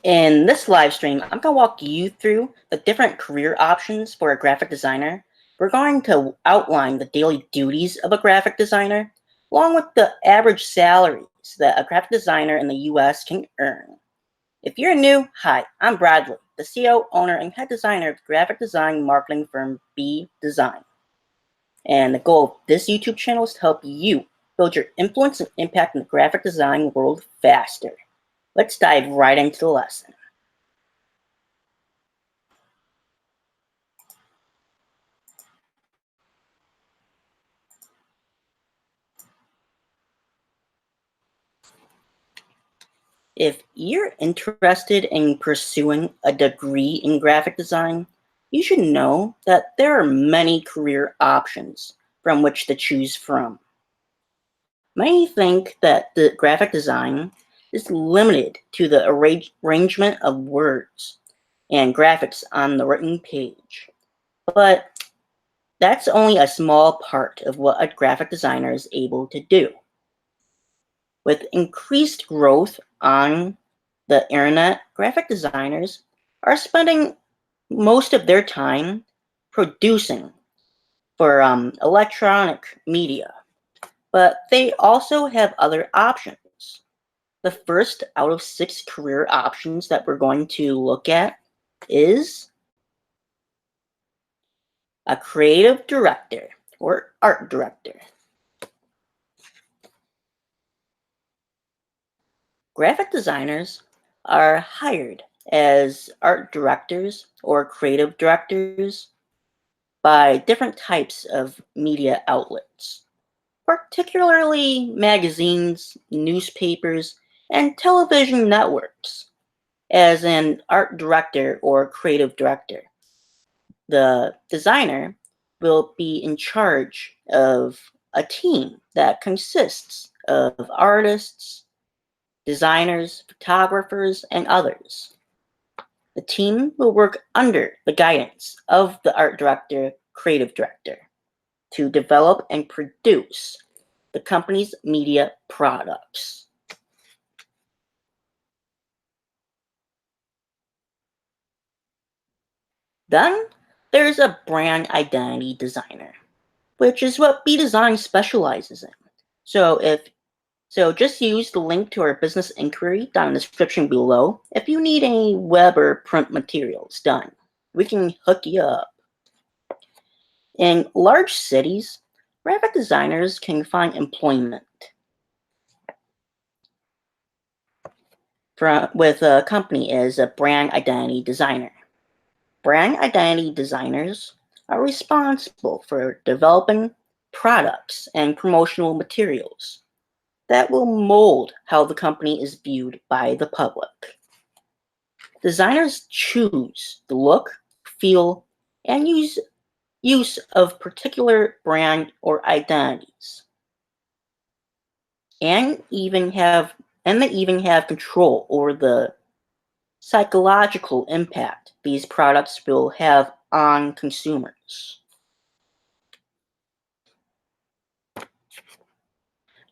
In this live stream, I'm going to walk you through the different career options for a graphic designer. We're going to outline the daily duties of a graphic designer, along with the average salaries that a graphic designer in the US can earn. If you're new, hi, I'm Bradley, the CEO, owner, and head designer of the graphic design marketing firm BDesign. And the goal of this YouTube channel is to help you build your influence and impact in the graphic design world faster. Let's dive right into the lesson. If you're interested in pursuing a degree in graphic design, you should know that there are many career options from which to choose from. Many think that the graphic design is limited to the arrangement of words and graphics on the written page, but that's only a small part of what a graphic designer is able to do. With increased growth on the internet, graphic designers are spending most of their time producing for electronic media, but they also have other options. The first out of 6 career options that we're going to look at is a creative director or art director. Graphic designers are hired as art directors or creative directors by different types of media outlets, particularly magazines, newspapers, and television networks. As an art director or creative director, the designer will be in charge of a team that consists of artists, designers, photographers, and others. The team will work under the guidance of the art director, creative director, to develop and produce the company's media products. Then there's a brand identity designer, which is what BDesign specializes in. So just use the link to our business inquiry down in the description below if you need any web or print materials done. We can hook you up. In large cities, graphic designers can find employment with a company as a brand identity designer. Brand identity designers are responsible for developing products and promotional materials that will mold how the company is viewed by the public. Designers choose the look, feel, and use of particular brand or identities, and they even have control over the psychological impact these products will have on consumers.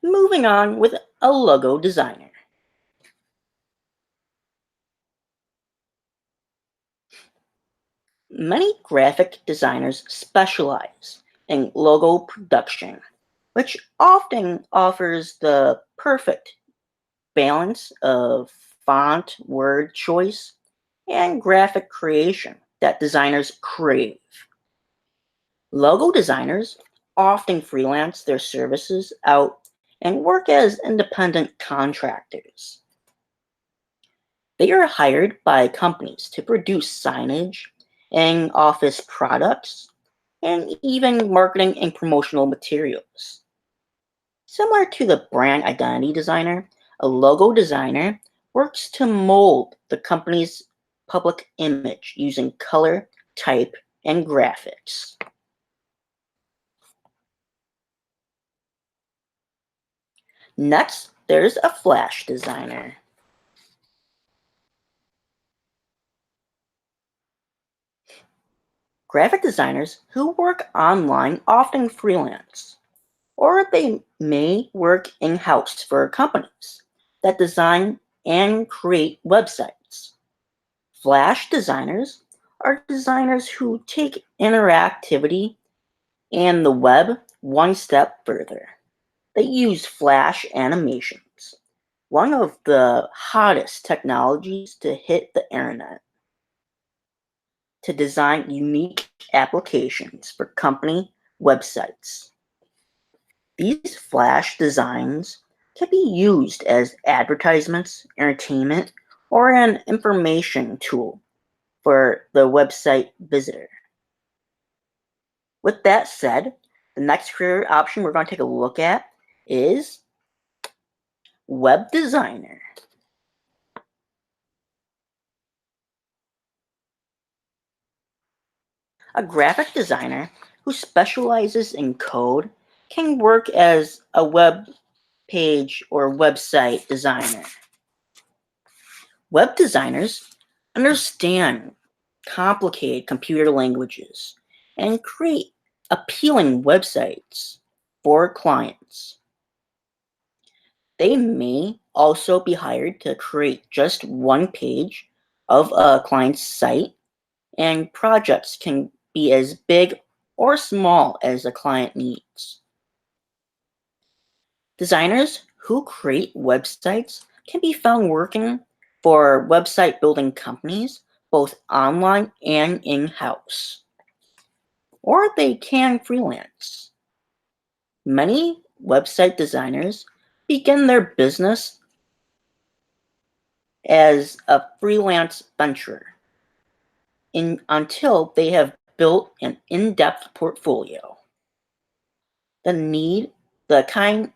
Moving on with a logo designer. Many graphic designers specialize in logo production, which often offers the perfect balance of font, word choice, and graphic creation that designers crave. Logo designers often freelance their services out and work as independent contractors. They are hired by companies to produce signage and office products, and even marketing and promotional materials. Similar to the brand identity designer, a logo designer works to mold the company's public image using color, type, and graphics. Next, there's a flash designer. Graphic designers who work online often freelance, or they may work in-house for companies that design and create websites. Flash designers are designers who take interactivity and the web one step further. They use Flash animations, one of the hottest technologies to hit the internet, to design unique applications for company websites. These Flash designs can be used as advertisements, entertainment, or an information tool for the website visitor. With that said, the next career option we're going to take a look at is web designer. A graphic designer who specializes in code can work as a web page or website designer. Web designers understand complicated computer languages and create appealing websites for clients. They may also be hired to create just one page of a client's site, and projects can be as big or small as the client needs. Designers who create websites can be found working for website building companies, both online and in-house. Or they can freelance. Many website designers begin their business as a freelance venture until they have built an in-depth portfolio. The need, the kind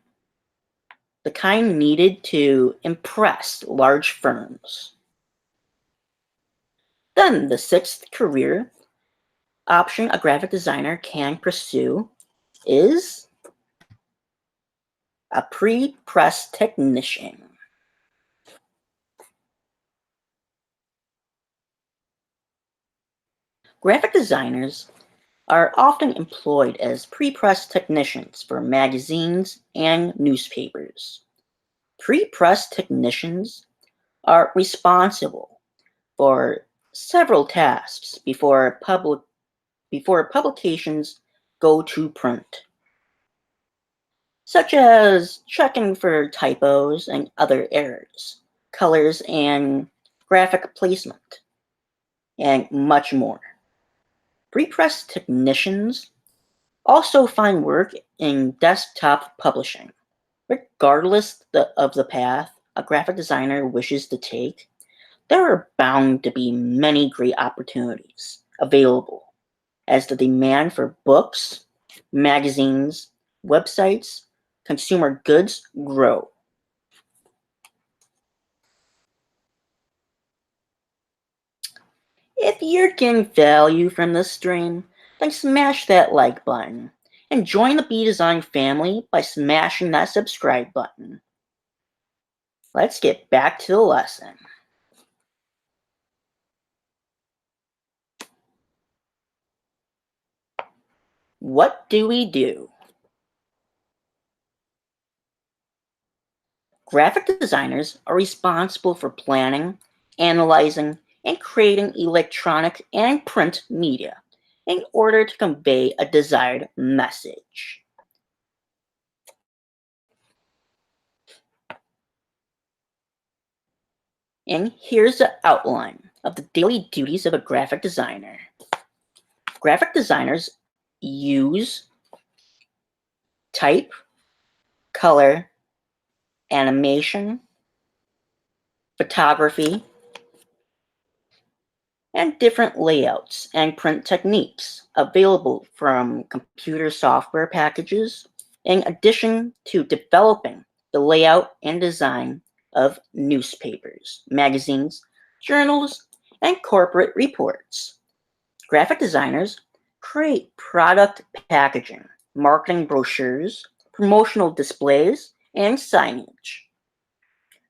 needed to impress large firms. Then the sixth career option a graphic designer can pursue is a pre-press technician. Graphic designers are often employed as pre-press technicians for magazines and newspapers. Pre-press technicians are responsible for several tasks before publications go to print, such as checking for typos and other errors, colors and graphic placement, and much more. Pre-press technicians also find work in desktop publishing. Regardless of the path a graphic designer wishes to take, there are bound to be many great opportunities available as the demand for books, magazines, websites, consumer goods grow. If you're getting value from this stream, then smash that like button and join the BDesign family by smashing that subscribe button. Let's get back to the lesson. What do we do? Graphic designers are responsible for planning, analyzing, and creating electronic and print media in order to convey a desired message. And here's the outline of the daily duties of a graphic designer. Graphic designers use type, color, animation, photography, and different layouts and print techniques available from computer software packages, in addition to developing the layout and design of newspapers, magazines, journals, and corporate reports. Graphic designers create product packaging, marketing brochures, promotional displays, and signage.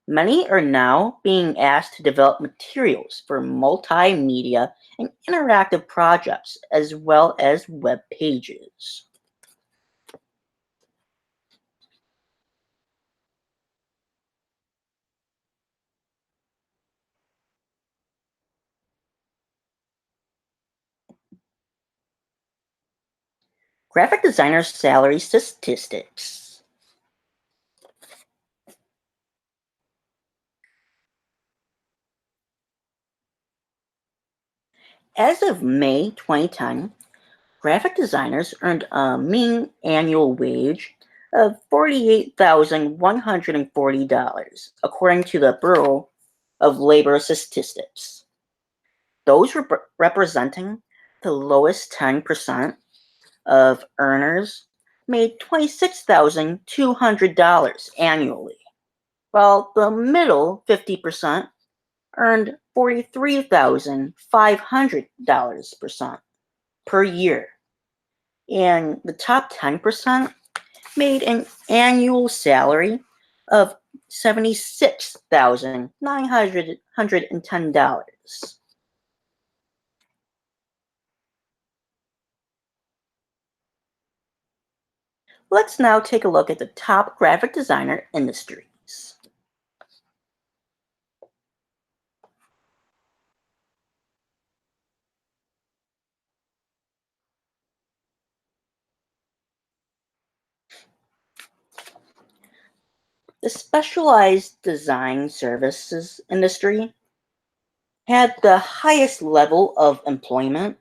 Many are now being asked to develop materials for multimedia and interactive projects as well as web pages. Graphic designer salary statistics. As of May 2010, graphic designers earned a mean annual wage of $48,140, according to the Bureau of Labor Statistics. Those representing the lowest 10% of earners made $26,200 annually, while the middle 50% earned $43,500 per year, and the top 10% made an annual salary of $76,910. Let's now take a look at the top graphic designer industries. The specialized design services industry had the highest level of employment,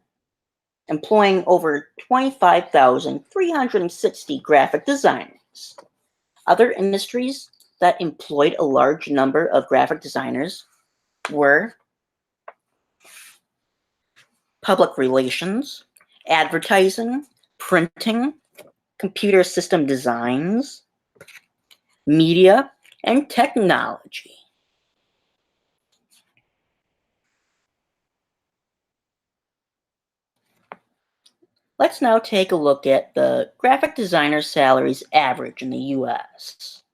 employing over 25,360 graphic designers. Other industries that employed a large number of graphic designers were public relations, advertising, printing, computer system designs, media, and technology. Let's now take a look at the graphic designer salaries average in the US.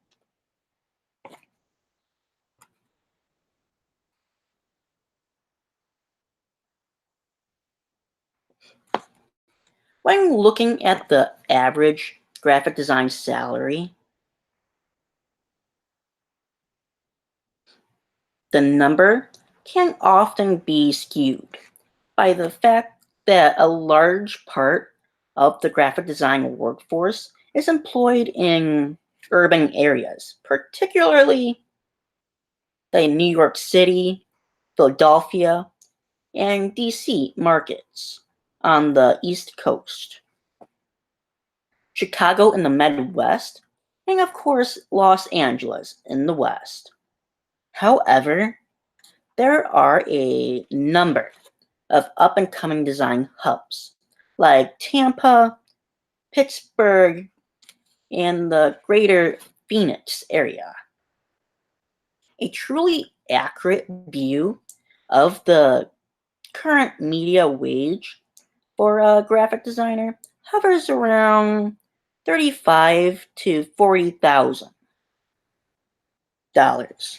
When looking at the average graphic design salary, the number can often be skewed by the fact that a large part of the graphic design workforce is employed in urban areas, particularly the New York City, Philadelphia, and DC markets on the East Coast, Chicago in the Midwest, and of course Los Angeles in the West. However, there are a number of up-and-coming design hubs like Tampa, Pittsburgh, and the greater Phoenix area. A truly accurate view of the current media wage for a graphic designer hovers around $35,000 to $40,000,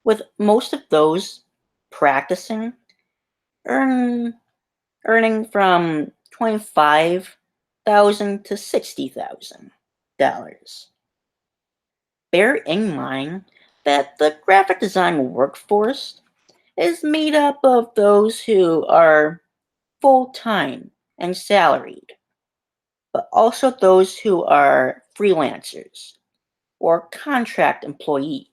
with most of those practicing earning from $25,000 to $60,000. Bear in mind that the graphic design workforce is made up of those who are full-time and salaried, but also those who are freelancers or contract employees.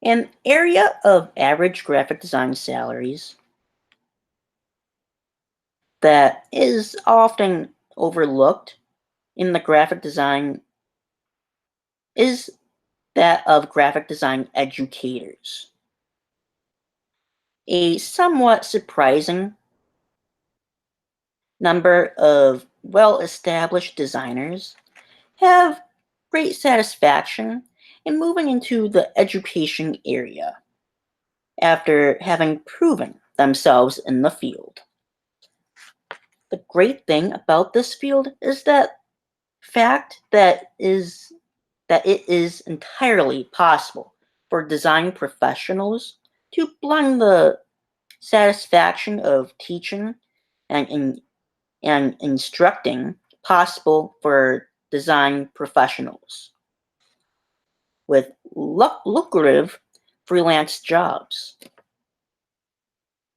An area of average graphic design salaries that is often overlooked in the graphic design is that of graphic design educators. A somewhat surprising number of well-established designers have great satisfaction in moving into the education area after having proven themselves in the field. The great thing about this field is that it is entirely possible for design professionals to blend the satisfaction of teaching and, and instructing possible for design professionals. with lucrative freelance jobs.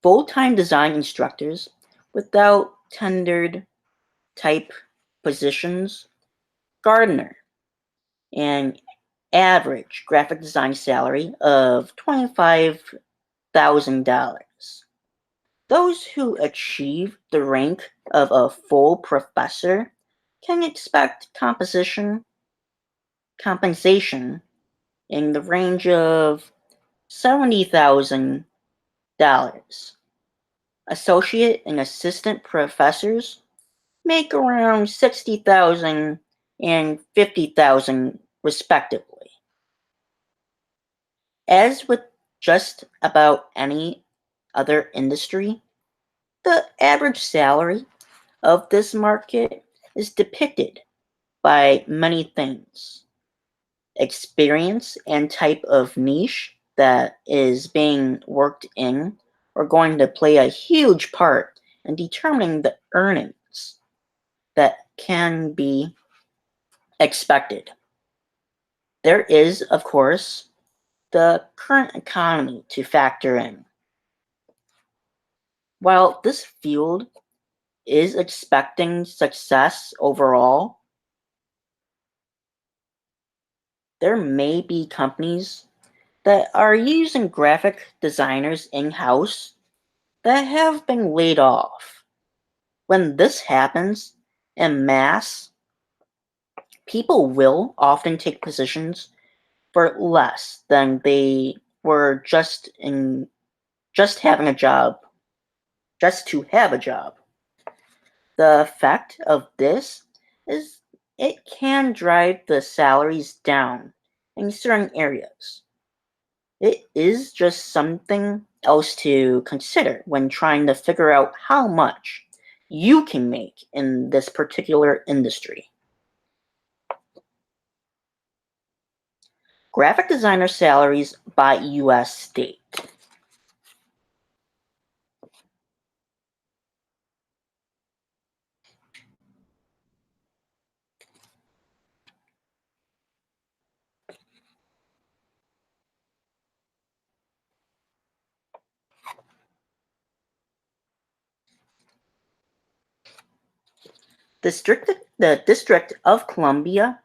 Full-time design instructors without tendered type positions, gardener, an average graphic design salary of $25,000. Those who achieve the rank of a full professor can expect compensation in the range of $70,000. Associate and assistant professors make around $60,000 and $50,000 respectively. As with just about any other industry, the average salary of this market is depicted by many things. Experience and type of niche that is being worked in are going to play a huge part in determining the earnings that can be expected. There is, of course, the current economy to factor in. While this field is expecting success overall, there may be companies that are using graphic designers in-house that have been laid off. When this happens en masse, people will often take positions for less than they were just having a job, just to have a job. The effect of this is it can drive the salaries down in certain areas. It is just something else to consider when trying to figure out how much you can make in this particular industry. Graphic designer salaries by US state. The District of Columbia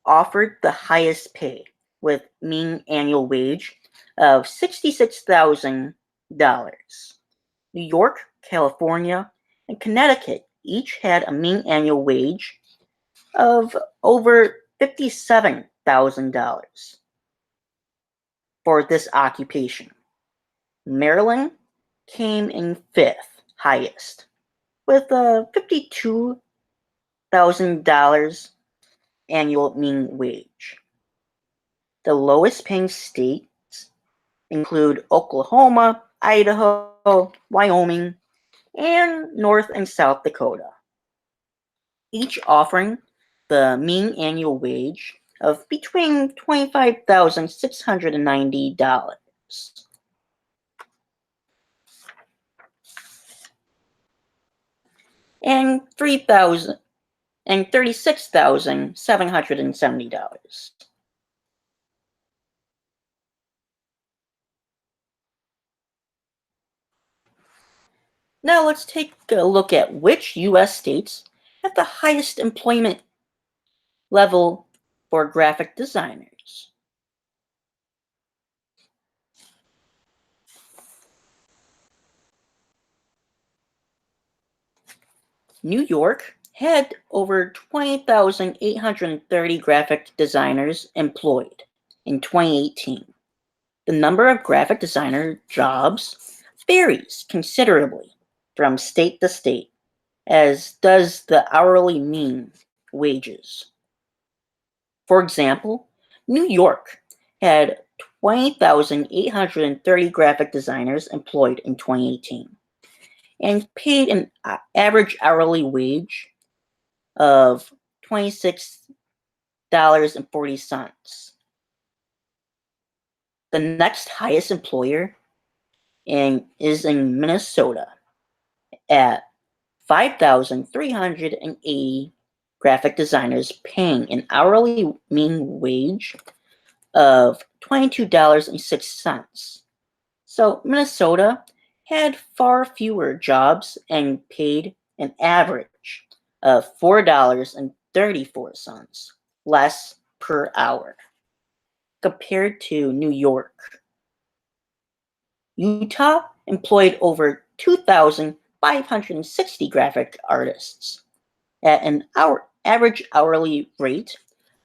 offered the highest pay, with mean annual wage of $66,000. New York, California, and Connecticut each had a mean annual wage of over $57,000 for this occupation. Maryland came in fifth highest with a $52,000 annual mean wage. The lowest paying states include Oklahoma, Idaho, Wyoming, and North and South Dakota, each offering the mean annual wage of between $25,690 and $36,770. Now let's take a look at which US states have the highest employment level for graphic designers. New York had over 20,830 graphic designers employed in 2018. The number of graphic designer jobs varies considerably from state to state, as does the hourly mean wages. For example, New York had 20,830 graphic designers employed in 2018 and paid an average hourly wage of $26.40. The next highest employer is in Minnesota at 5,380 graphic designers paying an hourly mean wage of $22.06. So Minnesota had far fewer jobs and paid an average of $4.34 less per hour compared to New York. Utah employed over 2,560 graphic artists at an average hourly rate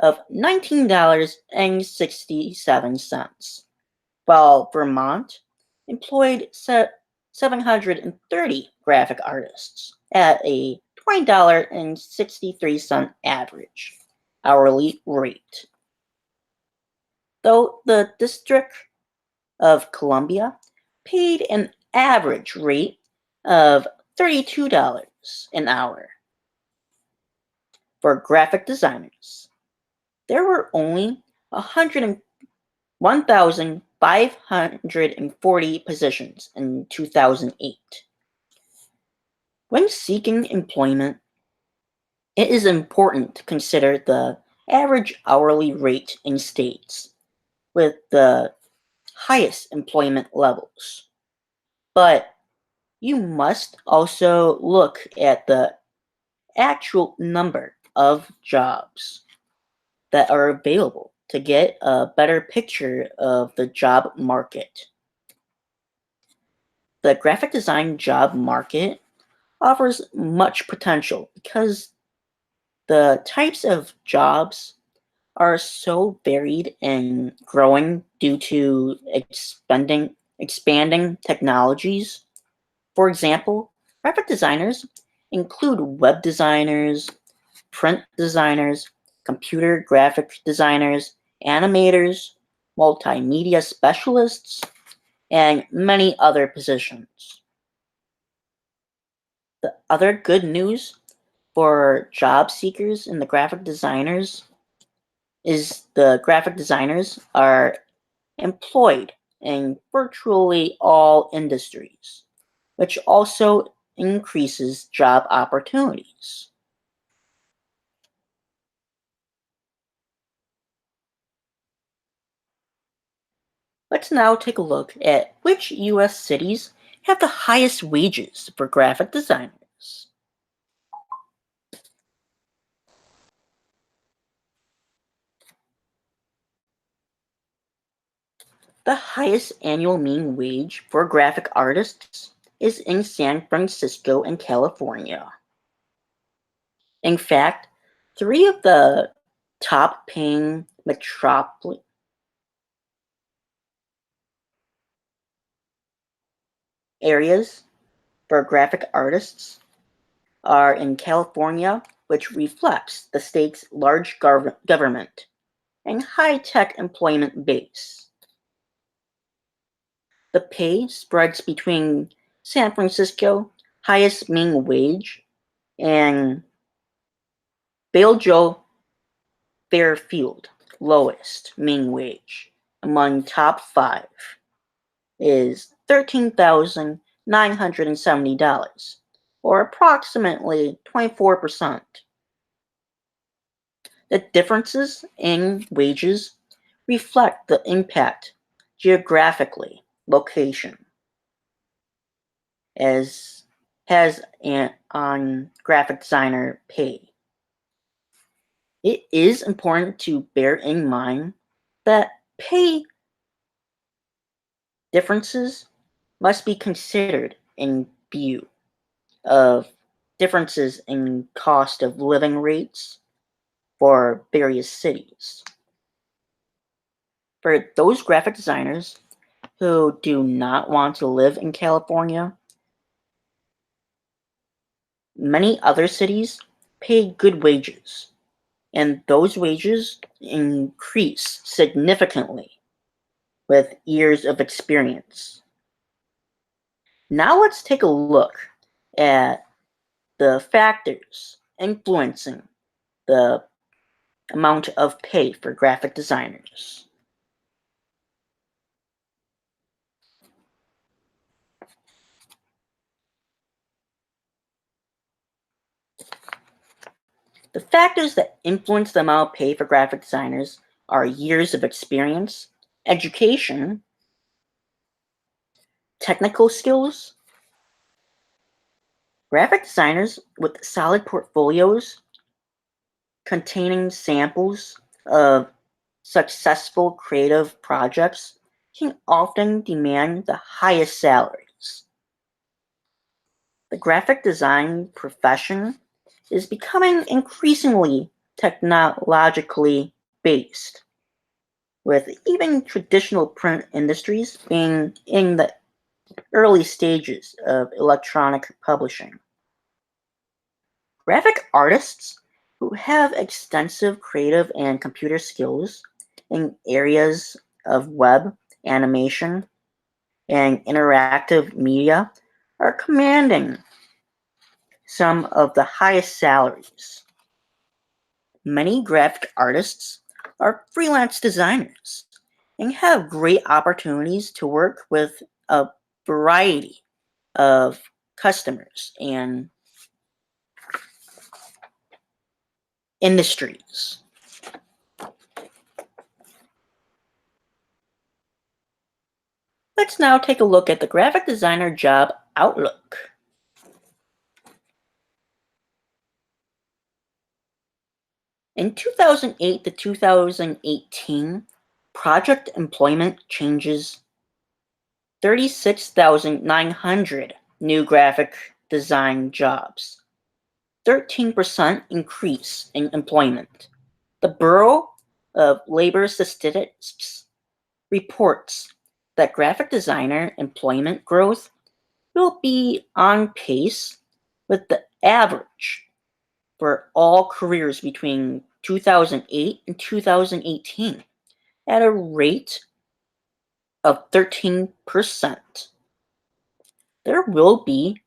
of $19.67, while Vermont employed 730 graphic artists at a $20.63 average hourly rate. Though the District of Columbia paid an average rate of $32 an hour for graphic designers. There were only 1,540 positions in 2008. When seeking employment, it is important to consider the average hourly rate in states with the highest employment levels. But you must also look at the actual number of jobs that are available to get a better picture of the job market. The graphic design job market offers much potential because the types of jobs are so varied and growing due to expanding technologies. For example, graphic designers include web designers, print designers, computer graphic designers, animators, multimedia specialists, and many other positions. The other good news for job seekers and the graphic designers is the graphic designers are employed in virtually all industries, which also increases job opportunities. Let's now take a look at which US cities have the highest wages for graphic designers. The highest annual mean wage for graphic artists is in San Francisco in California. In fact, three of the top paying areas for graphic artists are in California, which reflects the state's large government and high-tech employment base. The pay spreads between San Francisco, highest mean wage, and Bellevue Fairfield, lowest mean wage. Among top five is $13,970, or approximately 24%. The differences in wages reflect the impact geographically, location, as has on graphic designer pay. It is important to bear in mind that pay differences must be considered in view of differences in cost of living rates for various cities. For those graphic designers who do not want to live in California, many other cities pay good wages, and those wages increase significantly with years of experience. Now let's take a look at the factors influencing the amount of pay for graphic designers. The factors that influence the amount of pay for graphic designers are years of experience, education, technical skills. Graphic designers with solid portfolios containing samples of successful creative projects can often demand the highest salaries. The graphic design profession is becoming increasingly technologically based, with even traditional print industries being in the early stages of electronic publishing. Graphic artists who have extensive creative and computer skills in areas of web, animation, and interactive media are commanding some of the highest salaries. Many graphic artists are freelance designers and have great opportunities to work with a variety of customers and industries. Let's now take a look at the graphic designer job outlook. In 2008 to 2018, project employment changes 36,900 new graphic design jobs, 13% increase in employment. The Bureau of Labor Statistics reports that graphic designer employment growth will be on pace with the average for all careers between 2008 and 2018 at a rate of 13%. There will be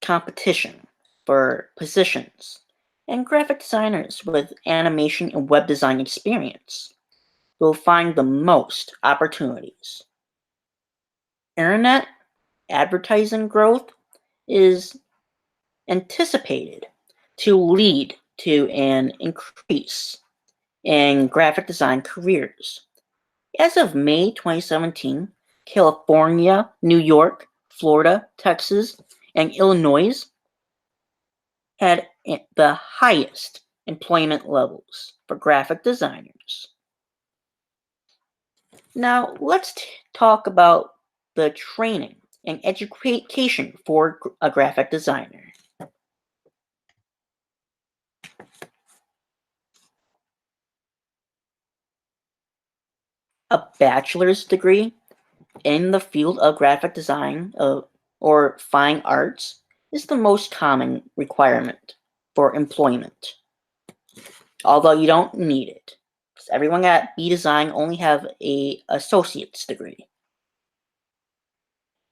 competition for positions, and graphic designers with animation and web design experience will find the most opportunities. Internet advertising growth is anticipated to lead to an increase in graphic design careers. As of May 2017, California, New York, Florida, Texas, and Illinois had the highest employment levels for graphic designers. Now, let's talk about the training and education for a graphic designer. A bachelor's degree in the field of graphic design or fine arts is the most common requirement for employment, although you don't need it, because everyone at BDesign only have an associate's degree.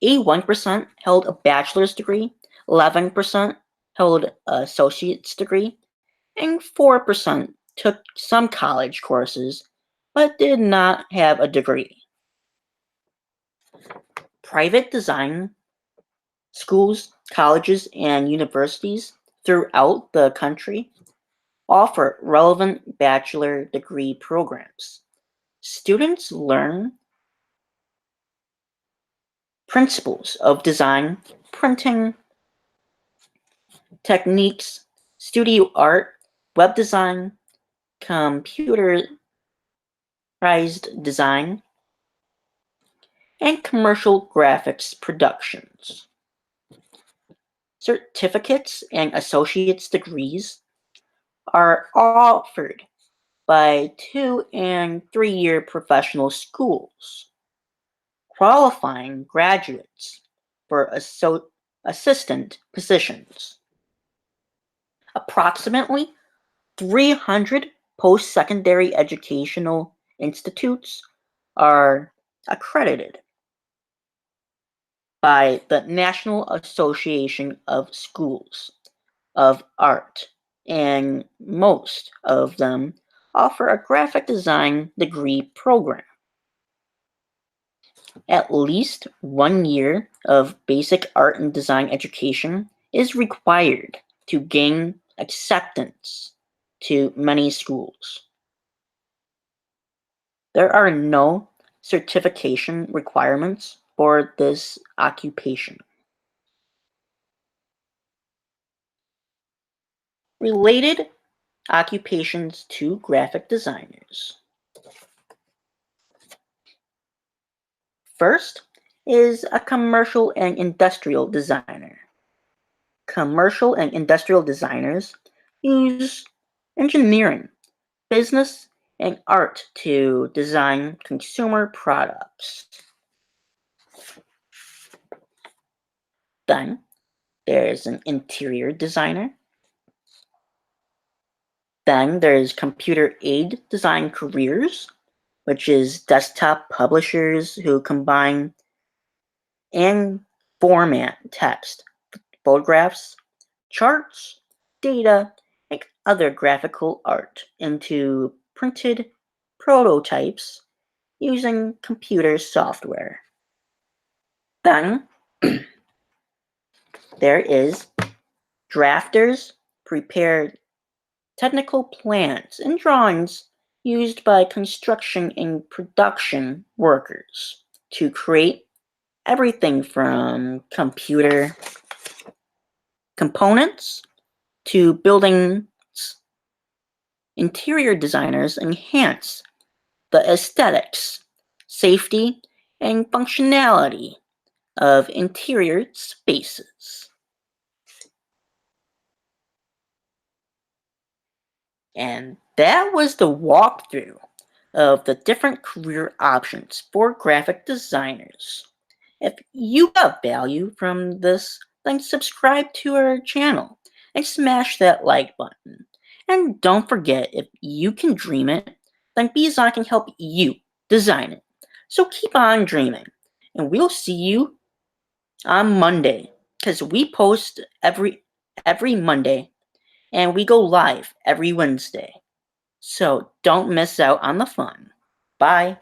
81% held a bachelor's degree, 11% held an associate's degree, and 4% took some college courses but did not have a degree. Private design schools, colleges, and universities throughout the country offer relevant bachelor degree programs. Students learn principles of design, printing, techniques, studio art, web design, computerized design, and commercial graphics productions. Certificates and associate's degrees are offered by 2- and 3-year professional schools, qualifying graduates for assistant positions. Approximately 300 post-secondary educational institutes are accredited by the National Association of Schools of Art, and most of them offer a graphic design degree program. At least 1 year of basic art and design education is required to gain acceptance to many schools. There are no certification requirements for this occupation. Related occupations to graphic designers. First is a commercial and industrial designer. Commercial and industrial designers use engineering, business, and art to design consumer products. Then there's an interior designer. Then there's computer aid design careers, which is desktop publishers who combine and format text, photographs, charts, data, and other graphical art into printed prototypes using computer software. Then there is drafters prepare technical plans and drawings used by construction and production workers to create everything from computer components to buildings. Interior designers enhance the aesthetics, safety, and functionality of interior spaces. And that was the walkthrough of the different career options for graphic designers. If you got value from this, then subscribe to our channel and smash that like button. And don't forget, if you can dream it, then BDesign can help you design it. So keep on dreaming, and we'll see you on Monday, because we post every Monday, and we go live every Wednesday. So don't miss out on the fun. Bye.